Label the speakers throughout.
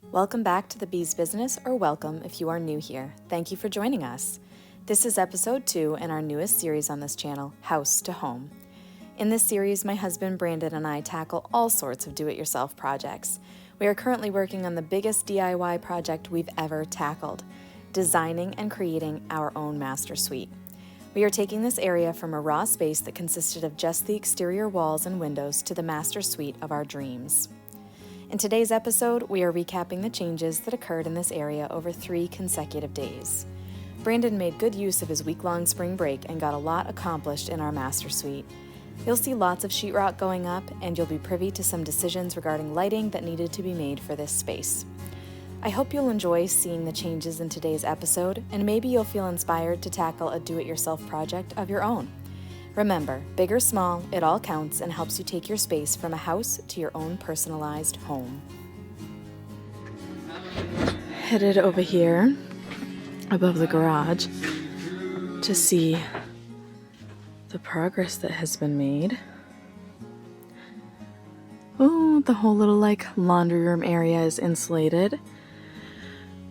Speaker 1: Welcome back to the Bee's Business, or welcome if you are new here. Thank you for joining us. This is episode 2 in our newest series on this channel, House to Home. In this series, my husband Brandon and I tackle all sorts of do-it-yourself projects. We are currently working on the biggest DIY project we've ever tackled, designing and creating our own master suite. We are taking this area from a raw space that consisted of just the exterior walls and windows to the master suite of our dreams. In today's episode, we are recapping the changes that occurred in this area over 3 consecutive days. Brandon made good use of his week-long spring break and got a lot accomplished in our master suite. You'll see lots of sheetrock going up, and you'll be privy to some decisions regarding lighting that needed to be made for this space. I hope you'll enjoy seeing the changes in today's episode, and maybe you'll feel inspired to tackle a do-it-yourself project of your own. Remember, big or small, it all counts and helps you take your space from a house to your own personalized home. Headed over here above the garage to see the progress that has been made. Oh, the whole little laundry room area is insulated.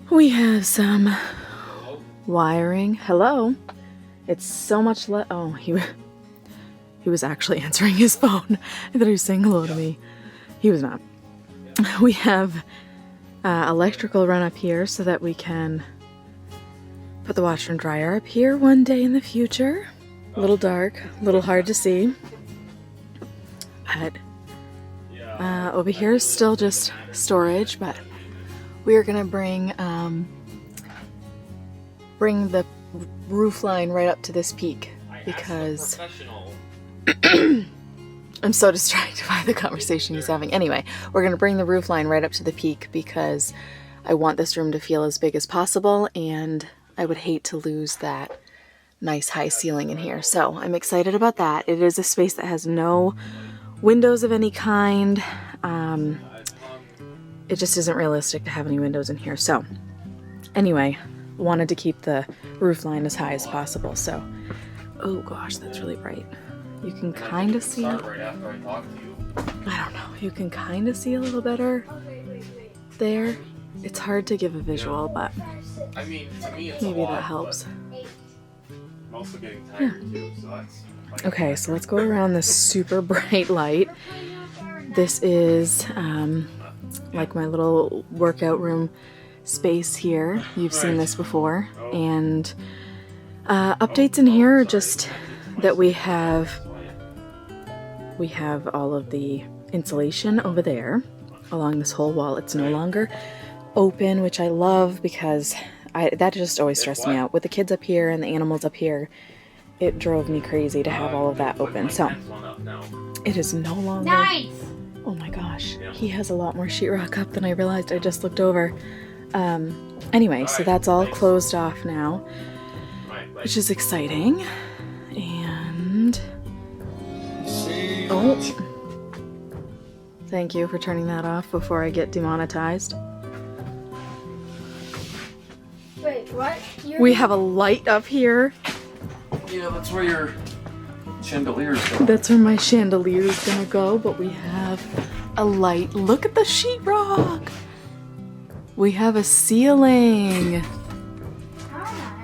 Speaker 1: We have some wiring. Hello. It's so much oh, he was actually answering his phone. I thought he was saying hello to me. He was not. We have electrical run up here so that we can put the washer and dryer up here one day in the future. A little dark, a little hard to see. But over here is still just storage, but we are gonna bring the roof line right up to this peak because I'm so distracted by the conversation he's having. Anyway, we're going to bring the roof line right up to the peak because I want this room to feel as big as possible, and I would hate to lose that nice high ceiling in here. So I'm excited about that. It is a space that has no windows of any kind. It just isn't realistic to have any windows in here. So anyway, wanted to keep the roof line as high as possible. So, oh gosh, that's really bright. You can kind of see.
Speaker 2: Right after I talk to you.
Speaker 1: I don't know. You can kind of see a little better there. It's hard to give a visual, but
Speaker 2: I mean, to me, it's
Speaker 1: maybe
Speaker 2: a lot,
Speaker 1: that helps.
Speaker 2: I'm also getting tired too, so that's.
Speaker 1: Okay, so let's go around this super bright light. This is like my little workout room space here. You've seen this before, and updates in here are just that we have all of the insulation over there along this whole wall. It's no longer open, which I love because that just always stressed me out. With the kids up here and the animals up here, it drove me crazy to have all of that open. So it is no longer.
Speaker 3: Nice.
Speaker 1: Oh my gosh, he has a lot more sheetrock up than I realized. I just looked over. Anyway, so that's all closed off now, which is exciting. And oh, thank you for turning that off before I get demonetized.
Speaker 3: Wait, what?
Speaker 1: We have a light up here.
Speaker 2: Yeah, that's where your chandeliers go.
Speaker 1: That's where my chandelier is gonna go, but we have a light. Look at the sheetrock. We have a ceiling.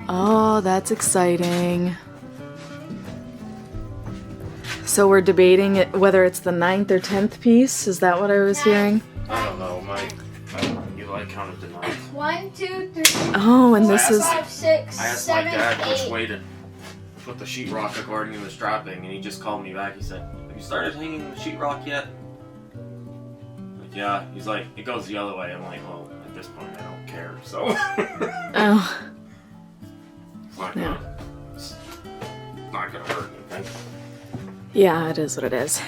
Speaker 1: Oh, that's exciting. So we're debating whether it's the 9th or 10th piece. Is that what I was hearing?
Speaker 2: I don't know, I counted the 9.
Speaker 3: 1, 2, 3,
Speaker 1: Oh, and this
Speaker 3: 4,
Speaker 1: is
Speaker 3: 5, 6,
Speaker 2: I asked my
Speaker 3: 7,
Speaker 2: dad which
Speaker 3: 8.
Speaker 2: way to put the sheetrock according to the strapping, and he just called me back. He said, "Have you started hanging the sheetrock yet?" I'm like, yeah. He's like, "It goes the other way." I'm like, "Well, at this point, I don't care." So.
Speaker 1: oh.
Speaker 2: It's not gonna hurt anything.
Speaker 1: Yeah, it is what it is.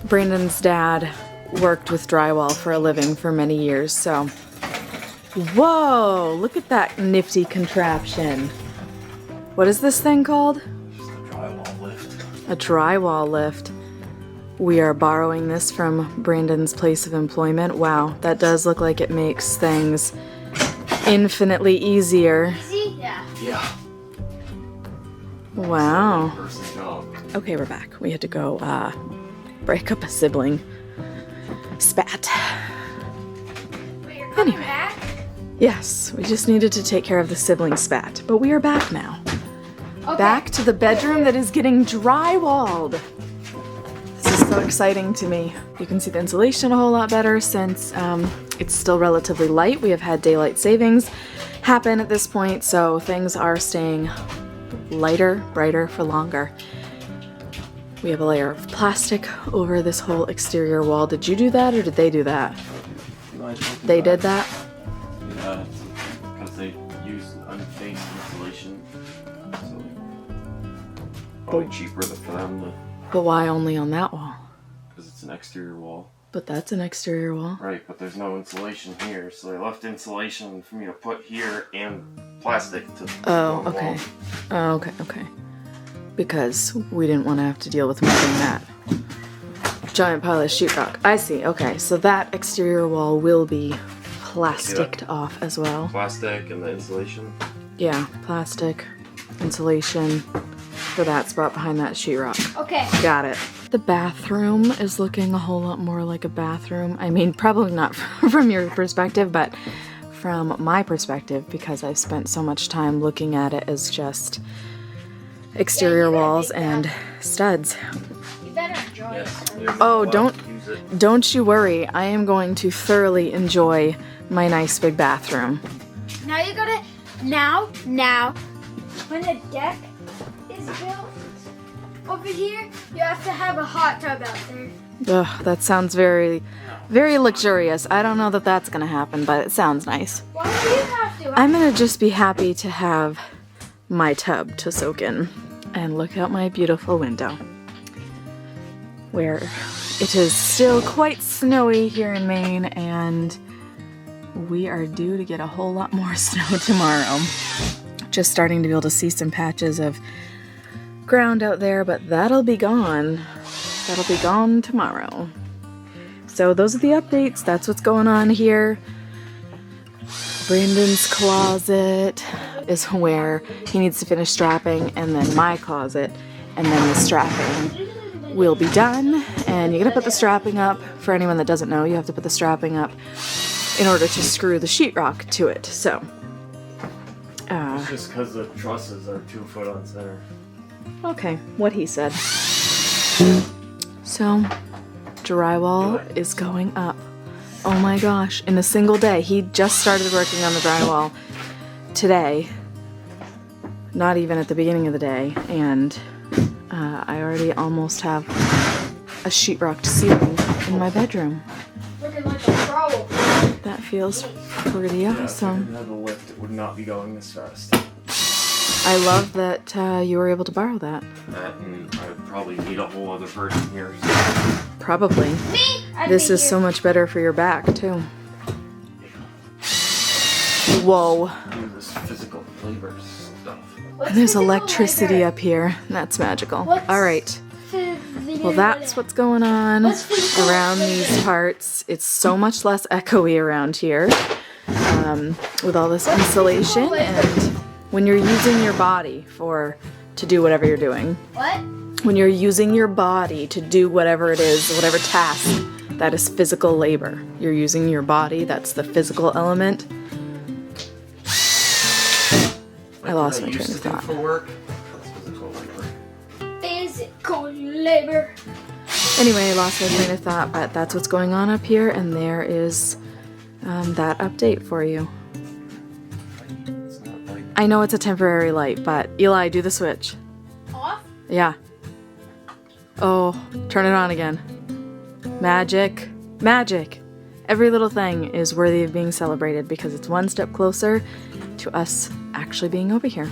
Speaker 1: Brandon's dad worked with drywall for a living for many years, so. Whoa, look at that nifty contraption. What is this thing called?
Speaker 2: Just a drywall lift.
Speaker 1: A drywall lift. We are borrowing this from Brandon's place of employment. Wow, that does look like it makes things infinitely easier.
Speaker 3: Easy? Yeah.
Speaker 2: Yeah.
Speaker 1: Wow.
Speaker 2: Person job.
Speaker 1: Okay, we're back. We had to go break up a sibling spat.
Speaker 3: Put your Coming back?
Speaker 1: Yes, we just needed to take care of the sibling spat, but we are back now.
Speaker 3: Okay.
Speaker 1: Back to the bedroom that is getting drywalled. This is so exciting to me. You can see the insulation a whole lot better since it's still relatively light. We have had daylight savings happen at this point, so things are staying lighter, brighter for longer. We have a layer of plastic over this whole exterior wall. Did you do that or did they do that?
Speaker 2: No, I don't do
Speaker 1: They did that?
Speaker 2: Yeah, because they use unfaced insulation. So probably cheaper for them to,
Speaker 1: But why only on that wall?
Speaker 2: because it's an exterior wall.
Speaker 1: But that's an exterior wall.
Speaker 2: Right, but there's no insulation here, so they left insulation for me to put here and plastic to
Speaker 1: Oh,
Speaker 2: one
Speaker 1: okay.
Speaker 2: wall.
Speaker 1: Oh, okay, okay. Because we didn't want to have to deal with moving that giant pile of sheetrock. I see, okay. So that exterior wall will be plasticed off as well.
Speaker 2: Plastic and the insulation.
Speaker 1: Yeah, plastic, insulation for that spot behind that sheetrock.
Speaker 3: Okay.
Speaker 1: Got it. The bathroom is looking a whole lot more like a bathroom. I mean, probably not from your perspective, but from my perspective, because I've spent so much time looking at it as just exterior walls and studs.
Speaker 3: You better enjoy it.
Speaker 1: Oh, don't you worry. I am going to thoroughly enjoy my nice big bathroom.
Speaker 3: Now you gotta, now, when the deck is built over here, you have to have a hot tub out there.
Speaker 1: Ugh, that sounds very, very luxurious. I don't know that that's gonna happen, but it sounds nice.
Speaker 3: Why do you have to?
Speaker 1: I'm gonna just be happy to have my tub to soak in and look out my beautiful window where it is still quite snowy here in Maine and we are due to get a whole lot more snow tomorrow. Just starting to be able to see some patches of ground out there, but that'll be gone. That'll be gone tomorrow. So those are the updates. That's what's going on here. Brandon's closet is where he needs to finish strapping, and then my closet, and then the strapping will be done. And you're gonna put the strapping up. For anyone that doesn't know, you have to put the strapping up in order to screw the sheetrock to it. So,
Speaker 2: It's just because the trusses are 2 foot on center.
Speaker 1: okay, what he said. So, drywall is going up. Oh my gosh, in a single day. He just started working on the drywall today. Not even at the beginning of the day. And I already almost have a sheetrocked ceiling in my bedroom.
Speaker 3: Looking like a pro.
Speaker 1: That feels pretty
Speaker 2: Yeah, if
Speaker 1: awesome.
Speaker 2: I didn't have the lift, it would not be going this fast.
Speaker 1: I love that you were able to borrow that.
Speaker 2: That and I would probably need a whole other person here.
Speaker 1: Probably.
Speaker 3: Me?
Speaker 1: This is so much better for your back, too. Whoa.
Speaker 2: Do this physical labor stuff.
Speaker 1: There's electricity up here. That's magical. Alright. Well, that's what's going on around these parts. It's so much less echoey around here with all this insulation. And when you're using your body to do whatever you're doing,
Speaker 3: What?
Speaker 1: when you're using your body to do whatever it is, whatever task, that is physical labor. You're using your body, that's the physical element. I lost my train of thought.
Speaker 2: For work, that's physical labor.
Speaker 3: Physical labor.
Speaker 1: Anyway, I lost my train of thought, but that's what's going on up here, and there is that update for you.
Speaker 2: It's not like
Speaker 1: I know it's a temporary light, but Eli, do the switch.
Speaker 3: Off?
Speaker 1: Yeah. Oh, turn it on again. Magic. Magic. Every little thing is worthy of being celebrated because it's one step closer to us actually being over here.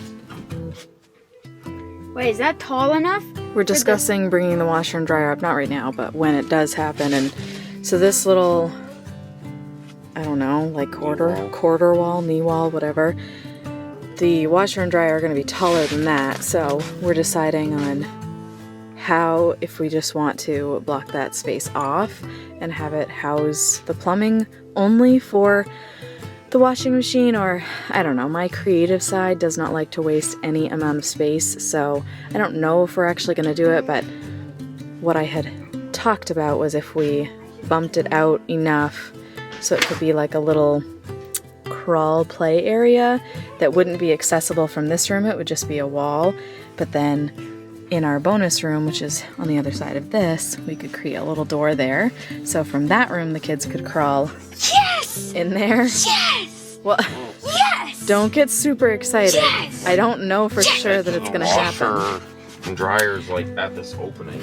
Speaker 3: Wait, is that tall enough?
Speaker 1: We're discussing bringing the washer and dryer up, not right now, but when it does happen. And so this little, I don't know, like quarter wall, knee wall, whatever. The washer and dryer are going to be taller than that, so we're deciding on how, if we just want to block that space off and have it house the plumbing only for the washing machine, or I don't know, my creative side does not like to waste any amount of space, so I don't know if we're actually going to do it, but what I had talked about was if we bumped it out enough so it could be like a little crawl play area that wouldn't be accessible from this room. It would just be a wall. But then in our bonus room, which is on the other side of this, we could create a little door there. So from that room, the kids could crawl in there.
Speaker 3: Yes!
Speaker 1: Well,
Speaker 3: Yes!
Speaker 1: don't get super excited.
Speaker 3: Yes!
Speaker 1: I don't know for sure that it's going to happen.
Speaker 2: Washer and dryers like at this opening.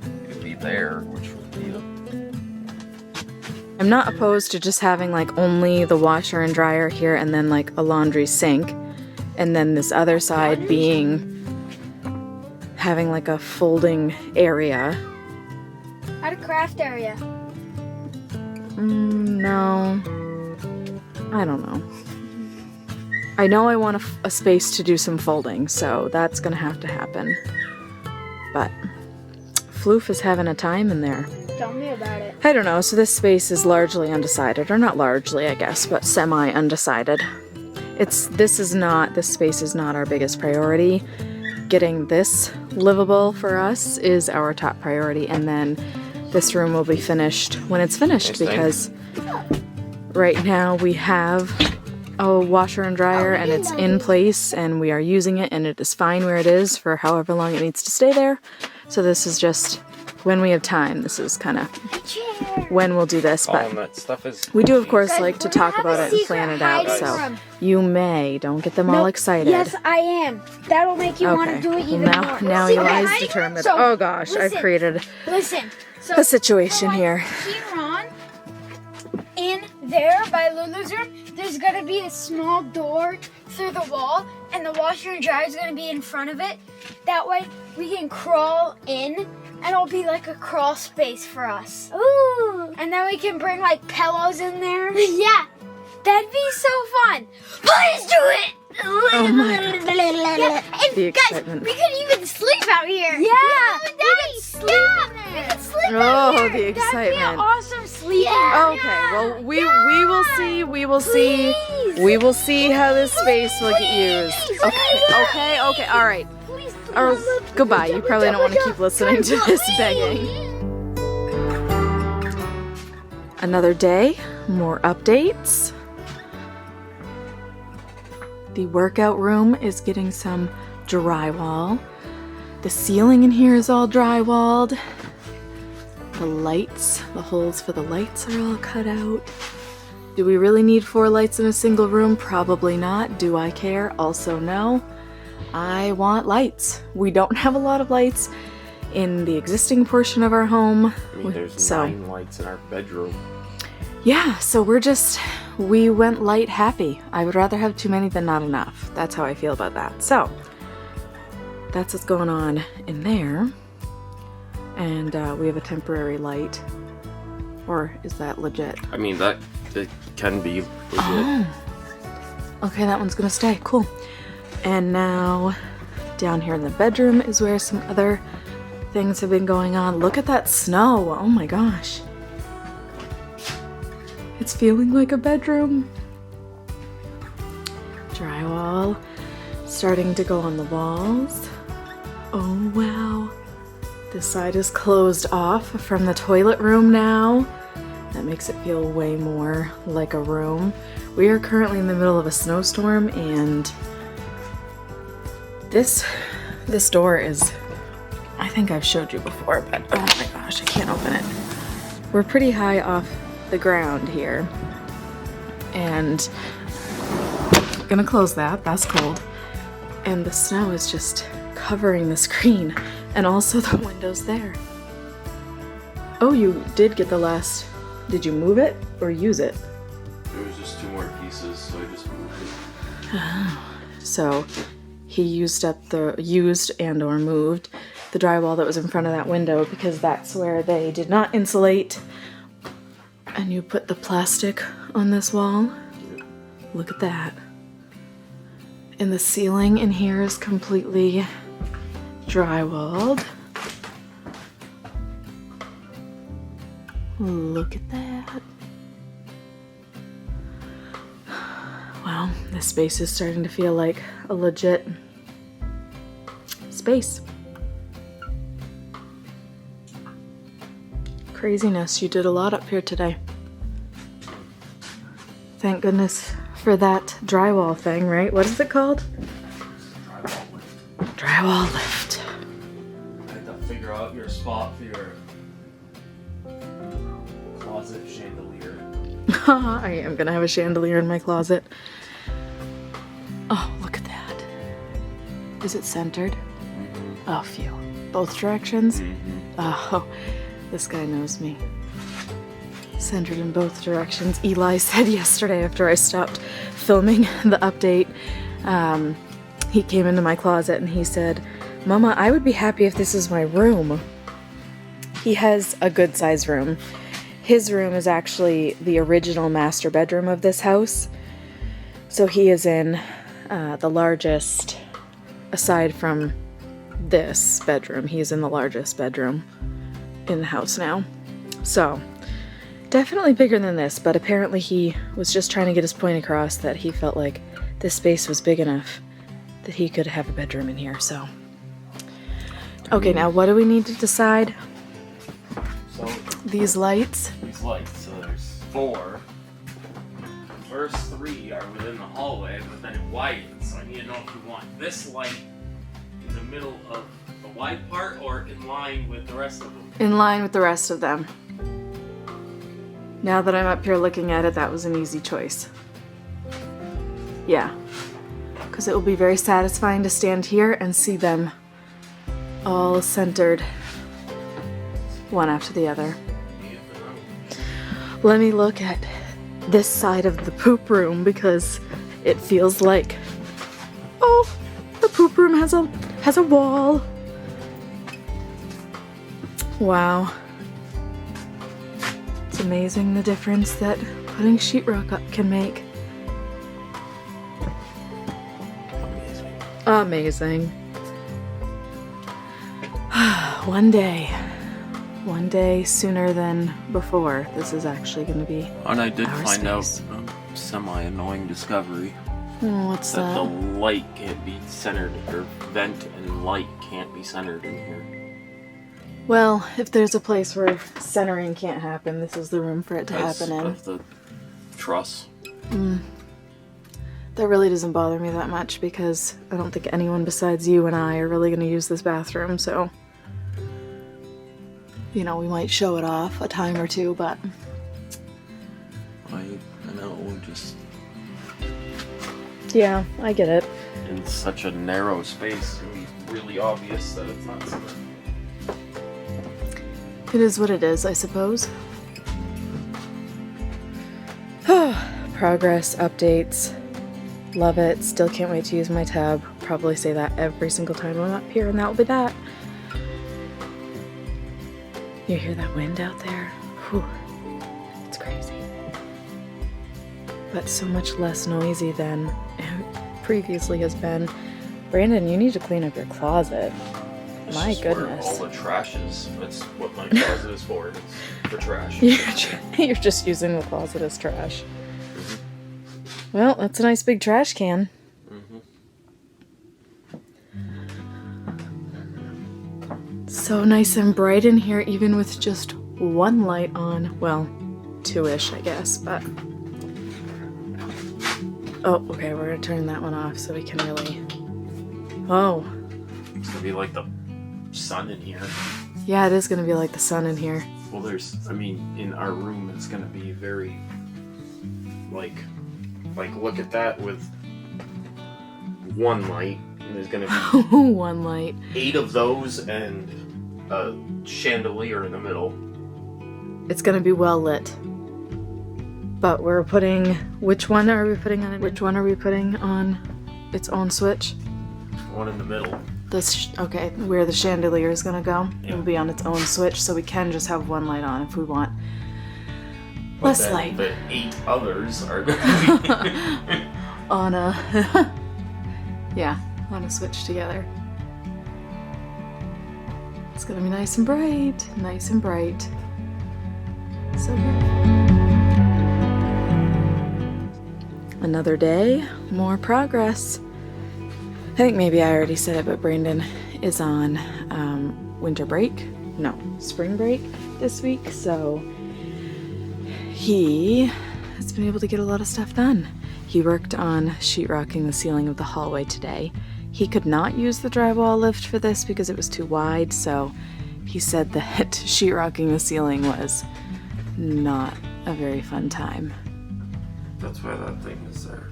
Speaker 2: It could be there, which would be
Speaker 1: I'm not opposed to just having like only the washer and dryer here and then like a laundry sink. And then this other side having like a folding area.
Speaker 3: At a craft area.
Speaker 1: No. I don't know. I know I want a space to do some folding, so that's gonna have to happen. But Floof is having a time in there.
Speaker 3: Tell me about it.
Speaker 1: I don't know, so this space is largely undecided, or not largely, I guess, but semi-undecided. This space is not our biggest priority. Getting this livable for us is our top priority, and then this room will be finished when it's finished, because right now we have a washer and dryer and it's in place and we are using it and it is fine where it is for however long it needs to stay there. So this is just when we have time. This is kind of when we'll do this, but
Speaker 2: that stuff is.
Speaker 1: we do of course like to talk about it and plan it out, so you may don't get them all excited.
Speaker 3: Yes, I am. That'll make you want to do it even more.
Speaker 1: Now Eli's determined.
Speaker 3: So,
Speaker 1: oh gosh,
Speaker 3: listen,
Speaker 1: I've created
Speaker 3: so
Speaker 1: a situation here.
Speaker 3: Here on, in there by Lulu's room, there's gonna be a small door through the wall, and the washer and dryer is gonna be in front of it. That way, we can crawl in, and it'll be like a crawl space for us. Ooh! And then we can bring like pillows in there. Yeah, that'd be so fun. Please do it.
Speaker 1: Oh my God.
Speaker 3: Yeah, and
Speaker 1: The
Speaker 3: guys,
Speaker 1: excitement.
Speaker 3: we could even sleep out here. Yeah, we could sleep in there. We could sleep out here.
Speaker 1: Oh, the excitement.
Speaker 3: That'd be awesome sleeping.
Speaker 1: Okay, well we will see. We will see how this space will get used. Okay, all right.
Speaker 3: Please,
Speaker 1: Or goodbye. You probably don't want to keep listening to this begging. Another day, more updates. The workout room is getting some drywall. The ceiling in here is all drywalled. The lights, the holes for the lights are all cut out. Do we really need 4 lights in a single room? Probably not. Do I care? Also no. I want lights. We don't have a lot of lights in the existing portion of our home.
Speaker 2: I mean, there's 9 lights in our bedroom.
Speaker 1: Yeah, so we went light happy. I would rather have too many than not enough. That's how I feel about that. So, that's what's going on in there. And we have a temporary light. Or is that legit?
Speaker 2: I mean, it can be legit.
Speaker 1: Oh. Okay, that one's gonna stay. Cool. And now, down here in the bedroom is where some other things have been going on. Look at that snow. Oh my gosh. It's feeling like a bedroom. Drywall starting to go on the walls. Oh wow. This side is closed off from the toilet room now. That makes it feel way more like a room. We are currently in the middle of a snowstorm, and this door is, I think I've showed you before, but oh my gosh, I can't open it. We're pretty high off the ground here, and I'm gonna close that's cold, and the snow is just covering the screen and also the windows there. Oh, you did get the last, did you move it or use it?
Speaker 2: There was just 2 more pieces, so I just moved it.
Speaker 1: Oh, so he used or moved the drywall that was in front of that window, because that's where they did not insulate. And you put the plastic on this wall. Look at that. And the ceiling in here is completely drywalled. Look at that. Wow, this space is starting to feel like a legit space. Craziness, you did a lot up here today. Thank goodness for that drywall thing, right? What is it called?
Speaker 2: Drywall lift.
Speaker 1: Drywall lift.
Speaker 2: I had to figure out your spot for your closet chandelier.
Speaker 1: I am gonna have a chandelier in my closet. Oh, look at that. Is it centered? Oh, phew. Both directions? Oh, this guy knows me. Centered in both directions. Eli said yesterday after I stopped filming the update, he came into my closet and he said, Mama, I would be happy if this was my room. He has a good size room. His room is actually the original master bedroom of this house. So he is in the largest, aside from this bedroom, he's in the largest bedroom in the house now. So definitely bigger than this, but apparently he was just trying to get his point across that he felt like this space was big enough that he could have a bedroom in here, so. Okay, now what do we need to decide?
Speaker 2: So
Speaker 1: These lights?
Speaker 2: these lights, so there's 4. The first 3 are within the hallway, but then it widens. So I need to know if you want this light in the middle of the wide part or in line with the rest of them.
Speaker 1: In line with the rest of them. Now that I'm up here looking at it, that was an easy choice. Yeah. Because it will be very satisfying to stand here and see them all centered, one after the other. Let me look at this side of the poop room because it feels like, oh, the poop room has a wall. Wow. It's amazing the difference that putting sheetrock up can make. Amazing. One day sooner than before, this is actually going to be
Speaker 2: And I did
Speaker 1: our
Speaker 2: find out
Speaker 1: space.
Speaker 2: a semi-annoying discovery.
Speaker 1: What's
Speaker 2: That the
Speaker 1: that?
Speaker 2: light can't be centered, or vent and light can't be centered in here.
Speaker 1: Well, if there's a place where centering can't happen, this is the room for it to
Speaker 2: Because
Speaker 1: happen in.
Speaker 2: of the truss.
Speaker 1: That really doesn't bother me that much because I don't think anyone besides you and I are really going to use this bathroom, so you know, we might show it off a time or two, but
Speaker 2: I know, just
Speaker 1: yeah, I get it.
Speaker 2: in such a narrow space, it would be really obvious that it's not centered.
Speaker 1: It is what it is, I suppose. Progress, updates. Love it. Still can't wait to use my tab. Probably say that every single time I'm up here, and that will be that. You hear that wind out there? Whew. It's crazy. But so much less noisy than it previously has been. Brandon, you need to clean up your closet.
Speaker 2: It's
Speaker 1: My
Speaker 2: just where
Speaker 1: goodness.
Speaker 2: all the trash is. That's what my closet is for. It's for trash.
Speaker 1: You're just using the closet as trash. Well, that's a nice big trash can. So nice and bright in here, even with just one light on. Well, 2-ish, I guess, but... Oh, okay, we're gonna turn that one off so we can really... Oh,
Speaker 2: It's gonna be like the sun in here.
Speaker 1: yeah, it is gonna be like the sun in here.
Speaker 2: Well, in our room, it's gonna be very, like, look at that with one light. And there's gonna be
Speaker 1: One light.
Speaker 2: 8 of those and a chandelier in the middle.
Speaker 1: It's gonna be well lit. But we're putting... Which one are we putting on it? Which one are we putting on its own switch?
Speaker 2: One in the middle.
Speaker 1: Okay, where the chandelier is gonna go,
Speaker 2: Yeah.
Speaker 1: it'll be on its own switch, so we can just have one light on if we want.
Speaker 2: But
Speaker 1: Less
Speaker 2: then
Speaker 1: light.
Speaker 2: the 8 others are gonna be...
Speaker 1: On a... yeah, on a switch together. It's gonna be nice and bright. Nice and bright. So beautiful. Another day, more progress. I think maybe I already said it, but Brandon is on winter break. No, spring break this week, so he has been able to get a lot of stuff done. He worked on sheetrocking the ceiling of the hallway today. He could not use the drywall lift for this because it was too wide, so he said that sheetrocking the ceiling was not a very fun time.
Speaker 2: That's why that thing is there.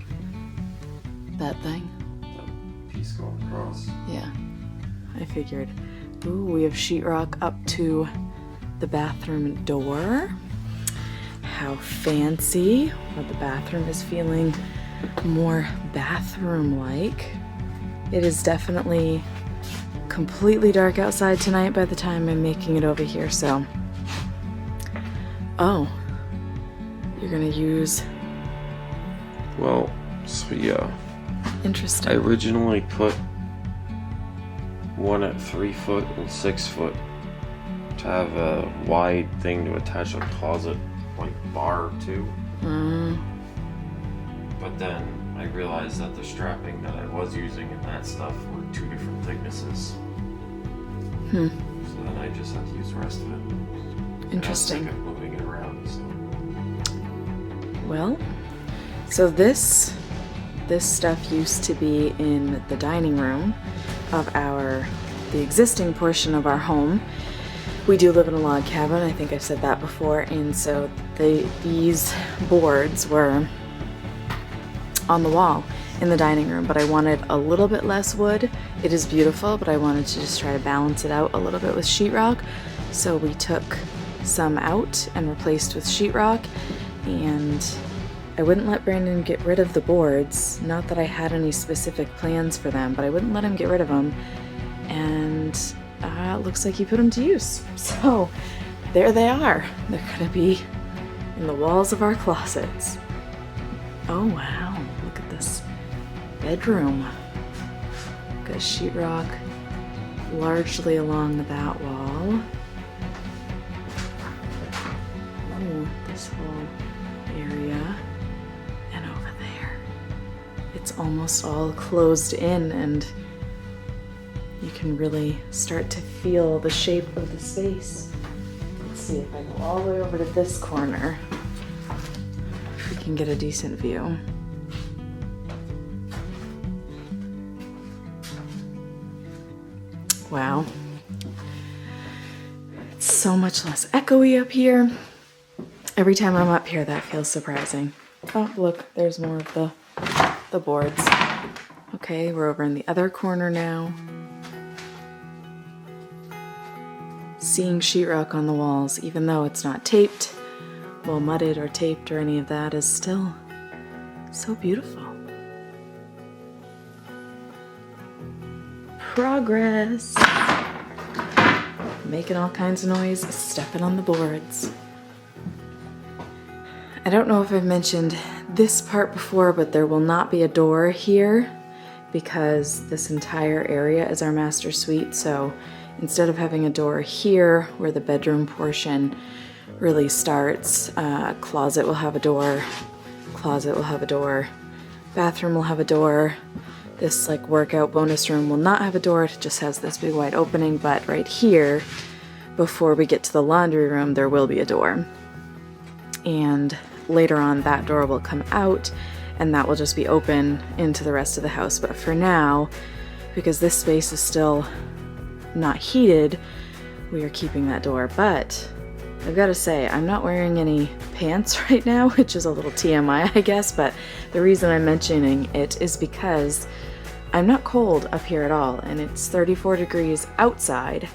Speaker 1: That thing?
Speaker 2: That piece going across.
Speaker 1: Yeah, I figured. Ooh, we have sheetrock up to the bathroom door. How fancy. Well, the bathroom is feeling more bathroom-like. It is definitely completely dark outside tonight by the time I'm making it over here, so... Oh. You're gonna use...
Speaker 2: Well, so yeah.
Speaker 1: Interesting.
Speaker 2: I originally put one at 3 foot and 6 foot to have a wide thing to attach a closet like bar to. But then I realized that the strapping that I was using in that stuff were 2 different thicknesses. So then I just had to use the rest of it.
Speaker 1: Interesting.
Speaker 2: And I was sick of moving it around, so.
Speaker 1: Well, so this stuff used to be in the dining room of the existing portion of our home. We do live in a log cabin, I think I've said that before, and so these boards were on the wall in the dining room, but I wanted a little bit less wood. It is beautiful, but I wanted to just try to balance it out a little bit with sheetrock. So we took some out and replaced with sheetrock, and I wouldn't let Brandon get rid of the boards. Not that I had any specific plans for them, but I wouldn't let him get rid of them. And it looks like he put them to use. So there they are. They're gonna be in the walls of our closets. Oh wow, look at this bedroom. Got sheetrock largely along that wall. Oh, this whole area. And over there. It's almost all closed in, and you can really start to feel the shape of the space. Let's see if I go all the way over to this corner. We can get a decent view. Wow. It's so much less echoey up here. Every time I'm up here, that feels surprising. Oh, look, there's more of the boards. Okay, we're over in the other corner now. Seeing sheetrock on the walls, even though it's not taped, well mudded or taped or any of that, is still so beautiful. Progress. Making all kinds of noise, stepping on the boards. I don't know if I've mentioned this part before, but there will not be a door here because this entire area is our master suite. So instead of having a door here where the bedroom portion really starts, closet will have a door, closet will have a door, bathroom will have a door. This like workout bonus room will not have a door, it just has this big wide opening, but right here, before we get to the laundry room, there will be a door. And later on, that door will come out, and that will just be open into the rest of the house. But for now, because this space is still not heated, we are keeping that door. But I've got to say, I'm not wearing any pants right now, which is a little TMI, I guess, but the reason I'm mentioning it is because I'm not cold up here at all, and it's 34 degrees outside,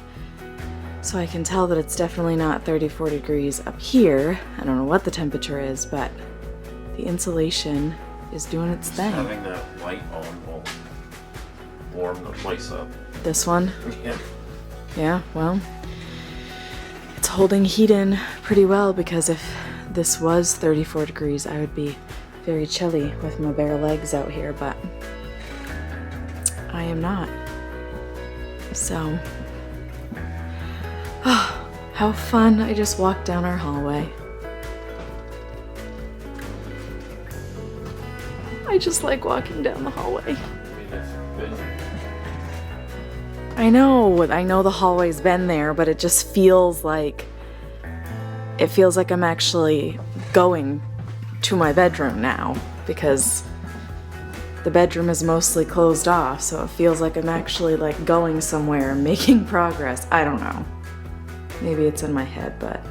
Speaker 1: so I can tell that it's definitely not 34 degrees up here. I don't know what the temperature is, but the insulation is doing its thing.
Speaker 2: Having that light on will warm the place up.
Speaker 1: This one?
Speaker 2: Yeah.
Speaker 1: Yeah, well, it's holding heat in pretty well, because if this was 34 degrees, I would be very chilly with my bare legs out here, but I am not. So, oh, how fun. I just walked down our hallway. I just like walking down the hallway. I know the hallway's been there, but it just feels like I'm actually going to my bedroom now because the bedroom is mostly closed off, so it feels like I'm actually like going somewhere, making progress. I don't know. Maybe it's in my head, but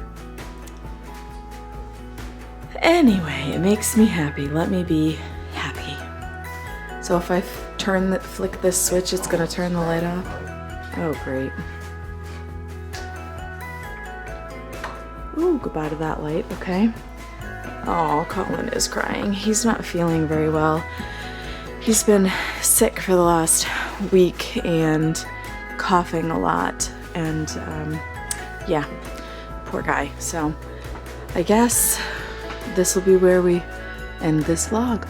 Speaker 1: anyway, it makes me happy. Let me be happy. So if I flick this switch, it's gonna turn the light off. Oh, great. Ooh, goodbye to that light, okay. Oh, Colin is crying. He's not feeling very well. He's been sick for the last week and coughing a lot, and yeah, poor guy. So I guess this will be where we end this vlog.